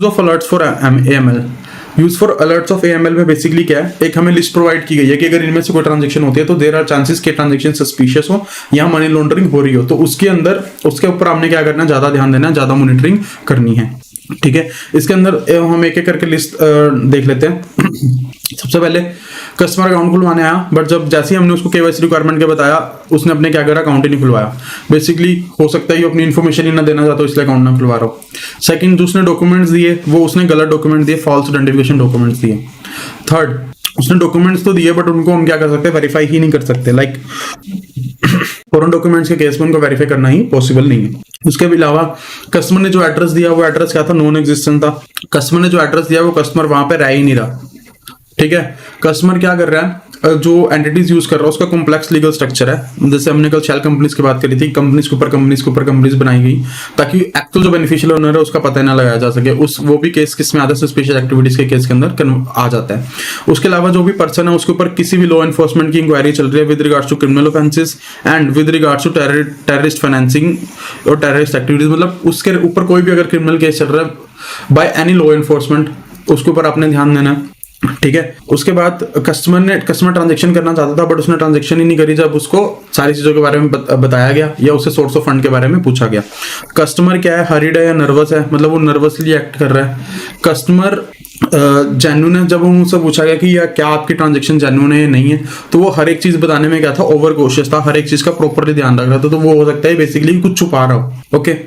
Of alerts for AML। Use for alerts of AML में basically क्या है, एक हमें लिस्ट प्रोवाइड की गई है कि अगर इनमें से कोई ट्रांजेक्शन होती है तो देयर आर चांसेस कि ट्रांजेक्शन सस्पिशियस हो या मनी लॉन्ड्रिंग हो रही हो, तो उसके अंदर उसके ऊपर हमने क्या करना है, ज्यादा ध्यान देना है, ज्यादा मॉनिटरिंग करनी है। ठीक है, इसके अंदर हम एक एक करके लिस्ट देख लेते हैं। सबसे पहले कस्टमर अकाउंट खुलवाने आया, बट जब जैसे ही हमने उसको KYC रिक्वायरमेंट के बताया, उसने अपने क्या करा, अकाउंट ही नहीं खुलवाया। बेसिकली हो सकता है ये अपनी इन्फॉर्मेशन ही ना देना चाहता, इसलिए अकाउंट ना खुलवा रहा हो। सेकंड, जो उसने डॉक्यूमेंट्स दिए वो उसने गलत डॉक्यूमेंट दिए, फॉल्स आइडेंटिफिकेशन डॉक्यूमेंट्स दिए। थर्ड, उसने डॉक्यूमेंट्स तो दिए बट उनको हम क्या कर सकते हैं, वेरीफाई ही नहीं कर सकते। लाइक फॉरेन डॉक्यूमेंट्स के केस में उनको वेरीफाई करना ही पॉसिबल नहीं है। उसके अलावा कस्टमर ने जो एड्रेस दिया वो एड्रेस क्या था, नॉन एग्जिस्टेंट था। कस्टमर ने जो एड्रेस दिया वो कस्टमर वहां पे रह ही नहीं रहा। ठीक है, कस्टमर क्या कर रहा है, जो एंटिटीज यूज कर रहा है उसका कॉम्प्लेक्स लीगल स्ट्रक्चर है। जैसे हमने कल शेल कंपनीज की बात करी थी, कंपनीज के ऊपर कंपनीज बनाई गई ताकि एक्चुअल जो बेनिफिशियल ओनर है उसका पता ना लगाया जा सके। वो भी केस किस में आता है, स्पेशल एक्टिविटीज के केस के अंदर आ जाता है। उसके अलावा जो भी पर्सन है उसके ऊपर किसी भी लॉ एनफोर्समेंट की इंक्वायरी चल रही है with regards to criminal offences and with regards to terrorist financing और टेररिस्ट एक्टिविटीज, मतलब उसके ऊपर कोई भी अगर क्रिमिनल केस चल रहा है बाय एनी लॉ एनफोर्समेंट, उसके ऊपर आपने ध्यान देना है। ठीक है, उसके बाद कस्टमर ट्रांजैक्शन करना चाहता था बट उसने ट्रांजैक्शन ही नहीं करी जब उसको सारी चीजों के बारे में बताया गया या उससे सोर्स ऑफ फंड के बारे में पूछा गया। कस्टमर क्या है, हरीड है या नर्वस है, मतलब वो नर्वसली एक्ट कर रहा है। कस्टमर जेन्युइन है, जब उनसे पूछा गया कि या क्या आपकी ट्रांजैक्शन जेन्युइन है या नहीं है, तो वो हर एक चीज बताने में क्या था, ओवर कॉशियस था, हर एक चीज का प्रॉपरली ध्यान रख रहा था। तो वो हो सकता है बेसिकली कुछ छुपा रहा हो। ओके,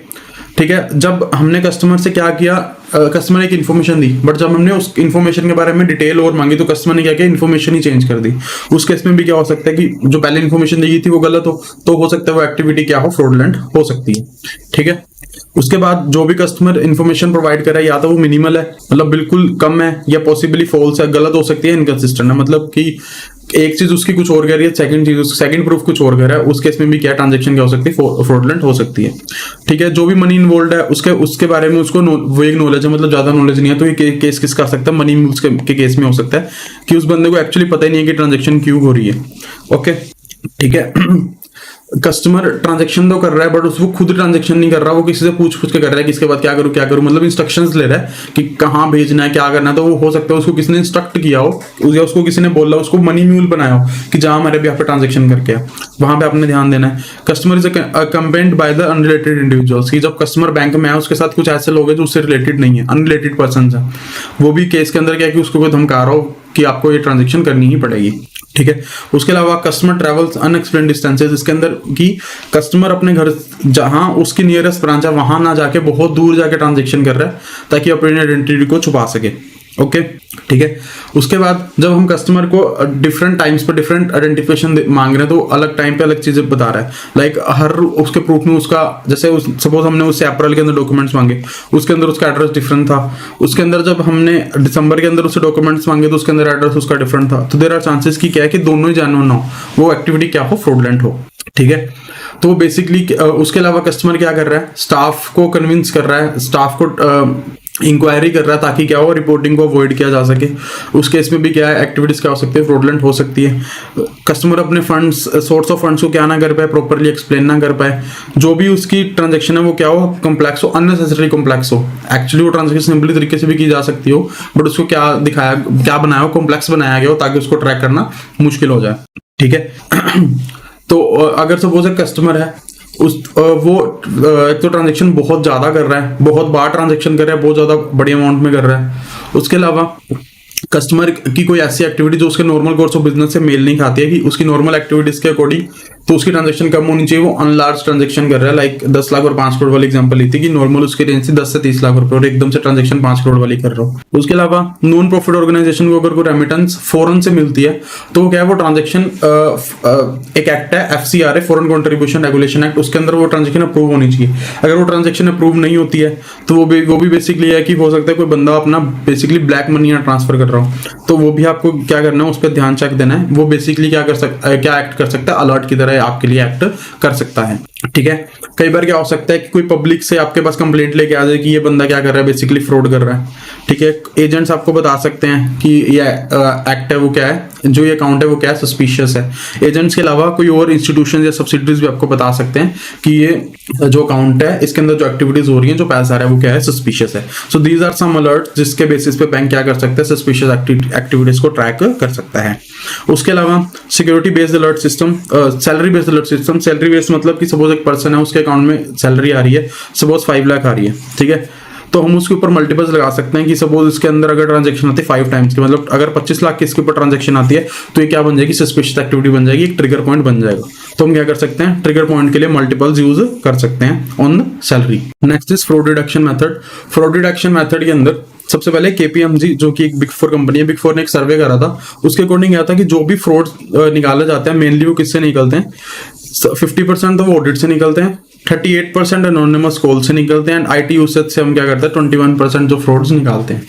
ठीक है, जब हमने कस्टमर से क्या किया, कस्टमर ने एक इन्फॉर्मेशन दी बट जब हमने उस इन्फॉर्मेशन के बारे में डिटेल और मांगी तो कस्टमर ने क्या किया, इन्फॉर्मेशन ही चेंज कर दी। उस केस में भी क्या हो सकता है कि जो पहले इन्फॉर्मेशन दी गई थी वो गलत हो, तो हो सकता है वो एक्टिविटी क्या हो, फ्रॉडलेंट हो सकती है। ठीक है, उसके बाद जो भी कस्टमर इन्फॉर्मेशन प्रोवाइड कर रहा है या तो वो मिनिमल है, मतलब बिल्कुल कम है, या पॉसिबली फॉल्स है, गलत हो सकती है, इनकंसिस्टेंट है, मतलब कि एक चीज उसकी कुछ और कह रही है, सेकंड प्रूफ कुछ और कह रहा है। उस केस में भी क्या ट्रांजैक्शन क्या हो सकती है, फ्रॉडलेंट हो सकती है। ठीक है, जो भी मनी इन्वॉल्व है उसके बारे में उसको वो एक नॉलेज है, मतलब ज्यादा नॉलेज नहीं है, तो ये केस किस कर सकता है, मनी मूव्स के केस में हो सकता है कि उस बंदे को एक्चुअली पता ही नहीं है कि ट्रांजैक्शन क्यों हो रही है। ओके, ठीक है, कस्टमर ट्रांजैक्शन तो कर रहा है बट उसको खुद ट्रांजैक्शन नहीं कर रहा, वो किसी से पूछ के कर रहा है कि इसके बाद क्या करूं, मतलब इंस्ट्रक्शंस ले रहा है कि कहाँ भेजना है, क्या करना है। तो वो हो सकता है उसको किसी ने इंस्ट्रक्ट किया हो या उसको किसी ने बोला, उसको मनी म्यूल बनाया हो कि जहां हमारे भी यहाँ पे ट्रांजैक्शन करके वहां पे आपने ध्यान देना है। Customer is accompanied by the unrelated individuals, की जब कस्टमर बैंक में है उसके साथ कुछ ऐसे लोग हैं जो उससे रिलेटेड नहीं है, अनरिलेटेड पर्सन है, वो भी केस के अंदर क्या है कि उसको कोई धमका रहा हो कि आपको ये ट्रांजैक्शन करनी ही पड़ेगी। ठीक है, उसके अलावा कस्टमर ट्रेवल्स अनएक्सप्लेन्ड डिस्टेंसेस, इसके अंदर कि कस्टमर अपने घर जहां उसकी नियरेस्ट ब्रांच है वहां ना जाके बहुत दूर जाके ट्रांजैक्शन कर रहा है ताकि अपनी आइडेंटिटी को छुपा सके। ओके, ठीक है, उसके बाद जब हम कस्टमर को डिफरेंट टाइम्स पर डिफरेंट आइडेंटिफिकेशन मांग रहे हैं तो अलग टाइम पे अलग चीजें बता रहा है। लाइक हर उसके प्रूफ में उसका, जैसे सपोज हमने उससे अप्रैल के अंदर डॉक्यूमेंट्स मांगे, उसके अंदर उसका एड्रेस डिफरेंट था। उसके अंदर जब हमने दिसंबर के अंदर उससे डॉक्यूमेंट्स मांगे तो उसके अंदर एड्रेस उसका डिफरेंट था। तो देयर आर चांसेस की क्या है कि दोनों ही जेन्युइन हो, वो एक्टिविटी क्या हो, फ्रॉडलेंट हो। ठीक है, तो बेसिकली उसके अलावा कस्टमर क्या कर रहा है, स्टाफ को कन्विंस कर रहा है, स्टाफ को इंक्वायरी कर रहा है ताकि क्या हो, रिपोर्टिंग को अवॉइड किया जा सके। उस केस में भी क्या है, एक्टिविटीज क्या हो सकती है, फ्रॉडलेंट हो सकती है। कस्टमर अपने फंड्स, सोर्स ऑफ फंड्स को क्या ना कर पाए, प्रॉपरली एक्सप्लेन ना कर पाए। जो भी उसकी ट्रांजैक्शन है वो क्या हो, कॉम्प्लेक्स हो, अननेसेसरी कॉम्प्लेक्स हो। एक्चुअली वो ट्रांजैक्शन सिंपली तरीके से भी की जा सकती हो बट उसको क्या बनाया हो, कॉम्प्लेक्स बनाया गया हो ताकि उसको ट्रैक करना मुश्किल हो जाए। ठीक है, तो अगर सपोज एक कस्टमर है वो एक तो ट्रांजैक्शन बहुत ज्यादा कर रहा है, बहुत बार ट्रांजैक्शन कर रहा है, बहुत ज्यादा बड़ी अमाउंट में कर रहा है। उसके अलावा कस्टमर की कोई ऐसी एक्टिविटी जो उसके नॉर्मल कोर्स ऑफ बिजनेस से मेल नहीं खाती है कि उसकी नॉर्मल एक्टिविटीज के अकॉर्डिंग तो उसकी ट्रांजैक्शन कम होनी चाहिए, वो अनलार्ज ट्रांजैक्शन कर रहा है। लाइक 10 लाख और 5 करोड़ वाली एग्जांपल ली थी कि नॉर्मल उसकी रेंज से 10 से 30 लाख रुपए और एकदम से ट्रांजैक्शन 5 करोड़ वाली कर रहा हो। उसके अलावा नॉन प्रॉफिट ऑर्गेनाइजेशन को अगर कोई रेमिटेंस फॉरेन से मिलती है तो क्या है, वो ट्रांजैक्शन एक एक्ट है FCRA, foreign contribution regulation act, उसके अंदर वो ट्रांजैक्शन अप्रूव होनी चाहिए। अगर वो ट्रांजैक्शन अप्रूव नहीं होती है तो वो भी बेसिकली है कि हो सकता है कोई बंदा अपना बेसिकली ब्लैक मनी यहाँ ट्रांसफर कर रहा हो, तो वो भी आपको क्या करना है, उस पर ध्यान चेक देना है। वो बेसिकली क्या एक्ट कर सकता है, अलर्ट की तरह आपके लिए एक्ट कर सकता है। ठीक है, कई बार क्या हो सकता है कि कोई पब्लिक से आपके पास कंप्लेंट लेके आ जाए कि ये बंदा क्या कर रहा है, बेसिकली फ्रॉड कर रहा है। ठीक है, एजेंट्स आपको बता सकते हैं कि ये एक्ट है वो क्या है, जो ये अकाउंट है वो क्या है, सस्पिशियस है। एजेंट्स के अलावा कोई और इंस्टीट्यूशन या सब्सिडरीज भी आपको बता सकते हैं कि ये जो अकाउंट है इसके अंदर जो एक्टिविटीज हो रही है, जो पैसा आ रहा है वो क्या है, सस्पिशियस है। So these are some alert जिसके बेसिस पे बैंक क्या कर सकता है, सस्पिशियस एक्टिविटीज को ट्रैक कर सकता है। उसके अलावा security based alert system, salary based alert system. Salary based मतलब कि सपोज एक पर्सन है, उसके अकाउंट में सैलरी आ रही है, सपोज 5 लाख आ रही है, ठीक है, तो हम उसके ऊपर मल्टीपल्स लगा सकते हैं कि सपोज इसके अंदर अगर ट्रांजैक्शन आती है 5 टाइम्स की, मतलब अगर 25 लाख की इसके ऊपर ट्रांजैक्शन आती है तो ये क्या बन जाएगी, सस्पिशियस एक्टिविटी बन जाएगी, एक ट्रिगर पॉइंट बन जाएगा। तो हम क्या कर सकते हैं, ट्रिगर पॉइंट के लिए मल्टीपल्स यूज कर सकते हैं on salary. Next is fraud deduction method. Fraud deduction method के अंदर सबसे पहले KPMG जो कि एक बिग 4 कंपनी है, बिग 4 ने एक सर्वे करा था, उसके अकॉर्डिंग क्या था कि जो भी फ्रॉड निकाले जाते हैं मेनली वो किससे निकलते हैं, 50% तो वो ऑडिट से निकलते हैं, 38% एनोनिमस कॉल से निकलते हैं, IT यूसेज से हम क्या करते हैं 21% जो फ्रॉड्स निकालते हैं।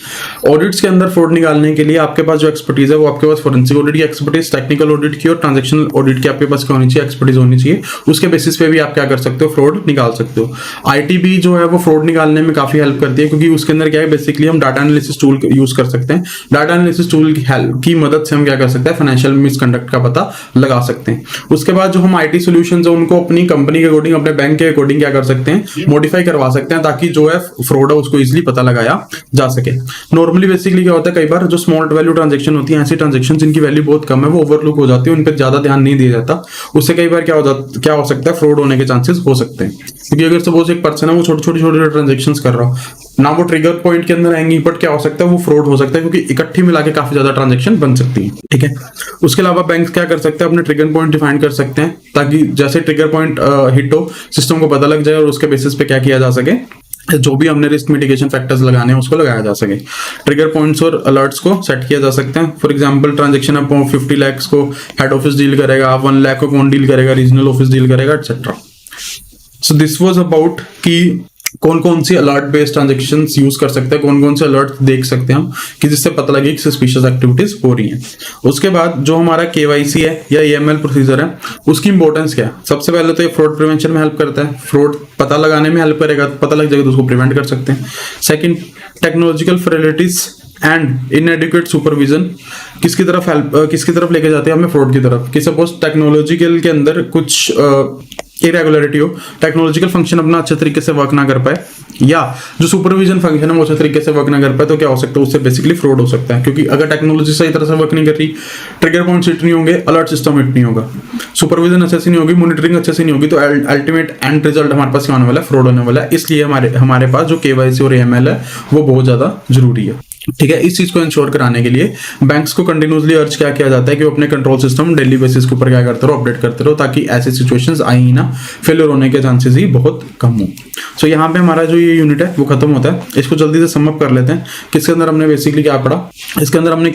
ऑडिट्स के अंदर फ्रॉड निकालने के लिए आपके पास जो एक्सपर्टीज है वो आपके पास फोरेंसिक ऑडिट की एक्सपर्टीज, टेक्निकल ऑडिट की और ट्रांजैक्शनल ऑडिट की आपके पास क्या होनी चाहिए, एक्सपर्टीज होनी चाहिए। उसके बेसिस पे भी आप क्या कर सकते हो, फ्रॉड निकाल सकते हो। IT भी जो है वो फ्रॉड निकालने में काफी हेल्प करती है, क्योंकि उसके अंदर क्या है, बेसिकली हम डाटा एनालिसिस टूल यूज कर सकते हैं। डाटा एनालिसिस टूल की हेल्प की मदद से हम क्या कर सकते हैं, फाइनेंशियल मिसकंडक्ट का पता लगा सकते हैं। उसके बाद जो हम IT सोल्यूशन है उनको अपनी कंपनी के अकॉर्डिंग, अपने बैंक के अकॉर्डिंग क्या कर सकते हैं, मॉडिफाई करवा सकते हैं, ताकि जो है फ्रॉड है उसको इजीली पता लगाया जा सके। नॉर्मली बेसिकली क्या होता है, कई बार जो स्मॉल वैल्यू ट्रांजैक्शन होती है, ऐसी ट्रांजैक्शन जिनकी वैल्यू बहुत कम है वो ओवरलुक हो जाती है, उन पर ज्यादा ध्यान नहीं दिया जाता, उससे कई बार क्या हो सकता है, फ्रॉड होने के चांसेस हो सकते हैं। क्योंकि अगर सपोज एक पर्सन है वो छोटे छोटे ट्रांजेक्शन कर रहा हो ना, वो ट्रिगर पॉइंट के अंदर आएंगी, बट क्या हो सकता है वो फ्रॉड हो सकता है, क्योंकि इकट्ठी मिला के काफी ज्यादा ट्रांजैक्शन बन सकती है, ठीक है। उसके अलावा बैंक क्या कर सकते हैं, अपने ट्रिगर पॉइंट डिफाइन कर सकते हैं, ताकि जैसे ट्रिगर पॉइंट हिट हो सिस्टम को पता लग जाए और उसके बेसिस पे क्या किया जा सके, जो भी हमने रिस्क मिटिगेशन फैक्टर्स लगाने हैं उसको लगाया जा सके। ट्रिगर पॉइंट्स और अलर्ट्स को सेट किया जा सकते हैं। फॉर एग्जांपल ट्रांजैक्शन आप 50 लाख को हेड ऑफिस डील करेगा, 1 लाख को कौन डील करेगा, रीजनल ऑफिस डील करेगा, etcetera. So this was about कि कौन कौन सी अलर्ट बेस्ड ट्रांजैक्शन यूज कर सकते हैं, कौन कौन से अलर्ट देख सकते हैं हम कि जिससे पता लगे कि सस्पिशियस एक्टिविटीज हो रही हैं। उसके बाद जो हमारा KYC है या AML प्रोसीजर है, उसकी इंपॉर्टेंस क्या है। सबसे पहले तो ये फ्रॉड प्रिवेंशन में हेल्प करता है, फ्रॉड पता लगाने में हेल्प करेगा, पता लग जाएगा तो उसको प्रिवेंट कर सकते हैं। Second, technological frailties and inadequate supervision किसकी तरफ लेके जाते हैं हमें, फ्रॉड की तरफ। कि सपोज टेक्नोलॉजिकल के अंदर कुछ इरेगुलरिटी हो, टेक्नोलॉजिकल फंक्शन अपना अच्छे तरीके से वर्क ना कर पाए, या जो सुपरविजन फंक्शन है वो अच्छे तरीके से वर्क ना कर पाए, तो क्या हो सकता है, उससे बेसिकली फ्रॉड हो सकता है। क्योंकि अगर टेक्नोलॉजी सही तरह से वर्क नहीं कर रही, ट्रिगर पॉइंट्स हिट नहीं होंगे, अलर्ट सिस्टम हिट नहीं होगा, सुपरविजन अच्छे से नहीं होगी, मॉनिटरिंग अच्छे से नहीं होगी, तो अल्टीमेट एंड रिजल्ट हमारे पास क्या होने वाला है, फ्रॉड होने वाला है। इसलिए हमारे पास जो KYC और AML है वो बहुत ज्यादा जरूरी है, ठीक है। इस चीज को इंश्योर कराने के लिए बैंक्स को कंटिन्यूसली अर्ज क्या किया जाता है कि वो अपने कंट्रोल सिस्टम डेली बेसिस के ऊपर क्या करते रहो, अपडेट करते रहो, ताकि ऐसी सिचुएशंस आई ही ना, फेलियर होने के चांसेस ही बहुत कम हो। सो यहाँ पे हमारा जो ये यूनिट है वो खत्म होता है। इसको जल्दी से सम अप कर लेते हैं। किसके अंदर हमने बेसिकली क्या पढ़ा, इसके अंदर हमने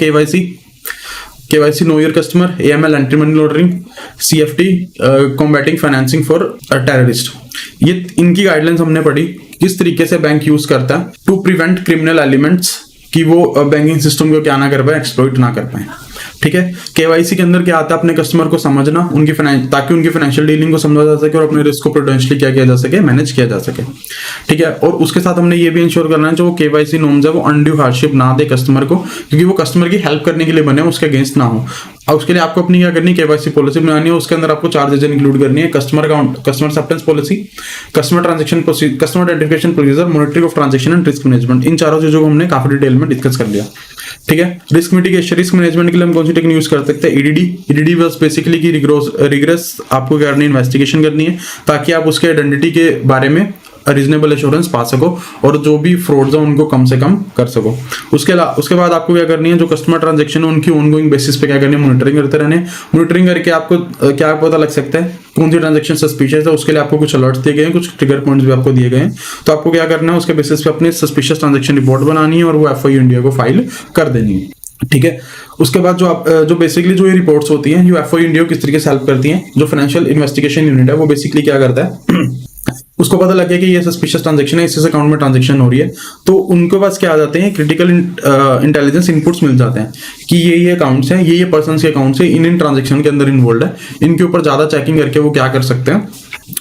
KYC know your customer, AML anti money laundering, CFT combating financing for terrorist, ये इनकी गाइडलाइंस हमने पढ़ी। किस तरीके से बैंक यूज करता है टू प्रिवेंट क्रिमिनल एलिमेंट्स, कि वो बैंकिंग सिस्टम को क्या ना कर पाए, एक्सप्लॉइट ना कर पाए, ठीक है। KYC के अंदर क्या आता है, अपने कस्टमर को समझना, ताकि उनकी फाइनेंशियल डीलिंग को समझा जा सके और अपने रिस्क को प्रूडेंशियली क्या किया जा सके, मैनेज किया जा सके, ठीक है। और उसके साथ हमने ये भी इंश्योर करना है जो KYC नॉर्म्स है वो अनड्यू हार्डशिप ना दे कस्टमर को, क्योंकि वो कस्टमर की हेल्प करने के लिए बने, उसके अगेंस्ट ना हो। और उसके लिए आपको अपनी क्या करनी है, KYC पॉलिसी बनानी है। उसके अंदर आपको 4 चीजें इंक्लूड करनी है, customer account, customer acceptance policy, customer transaction procedure, customer identification procedure, monitoring of transaction and risk management. इन चारों चीजों को हमने काफी डिटेल में डिस्कस कर लिया, ठीक है। रिस्क मिटिगेशन, रिस्क मैनेजमेंट के लिए हम कौन सी टेक्निक यूज कर सकते हैं, EDD बस बेसिकली की रिग्रेस आपको करनी, इन्वेस्टिगेशन करनी है, ताकि आप उसके आइडेंटिटी के बारे में रीजनेबल एश्योरेंस पा सको और जो भी फ्रॉड्स है उनको कम से कम कर सको। उसके बाद आपको क्या करनी है, जो कस्टमर ट्रांजैक्शन है उनकी ऑनगोइंग बेसिस पे क्या करनी है, मॉनिटरिंग करते रहने। मॉनिटरिंग करके आपको क्या पता लग सकता है कौन सी ट्रांजैक्शन सस्पिशियस है, उसके लिए आपको कुछ अलर्ट्स दिए गए हैं, कुछ ट्रिगर पॉइंट्स भी आपको दिए गए हैं। तो आपको क्या करना है, उसके बेसिस पे अपनी सस्पिशियस ट्रांजैक्शन रिपोर्ट बनानी है और वो FIU इंडिया को फाइल कर देनी है, ठीक है। उसके बाद जो बेसिकली जो ये रिपोर्ट्स होती हैं, जो FIU इंडिया किस तरीके से हेल्प करती हैं, जो फाइनेंशियल इन्वेस्टिगेशन यूनिट है वो बेसिकली क्या करता है उसको पता लगे कि ये सस्पिशियस ट्रांजैक्शन है, इस अकाउंट में ट्रांजैक्शन हो रही है, तो उनके पास क्या आ जाते हैं, क्रिटिकल इंटेलिजेंस इनपुट्स मिल जाते हैं कि ये अकाउंट्स हैं, ये पर्सन के अकाउंट्स हैं, इन ट्रांजैक्शन के अंदर इन्वॉल्व है। इनके ऊपर ज्यादा चेकिंग करके वो क्या कर सकते हैं,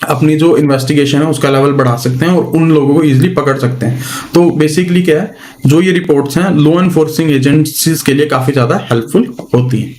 अपनी जो इन्वेस्टिगेशन है उसका लेवल बढ़ा सकते हैं और उन लोगों को इजीली पकड़ सकते हैं। तो बेसिकली क्या है, जो ये रिपोर्ट्स हैं लॉ एनफोर्सिंग एजेंसीज के लिए काफी ज्यादा हेल्पफुल होती है।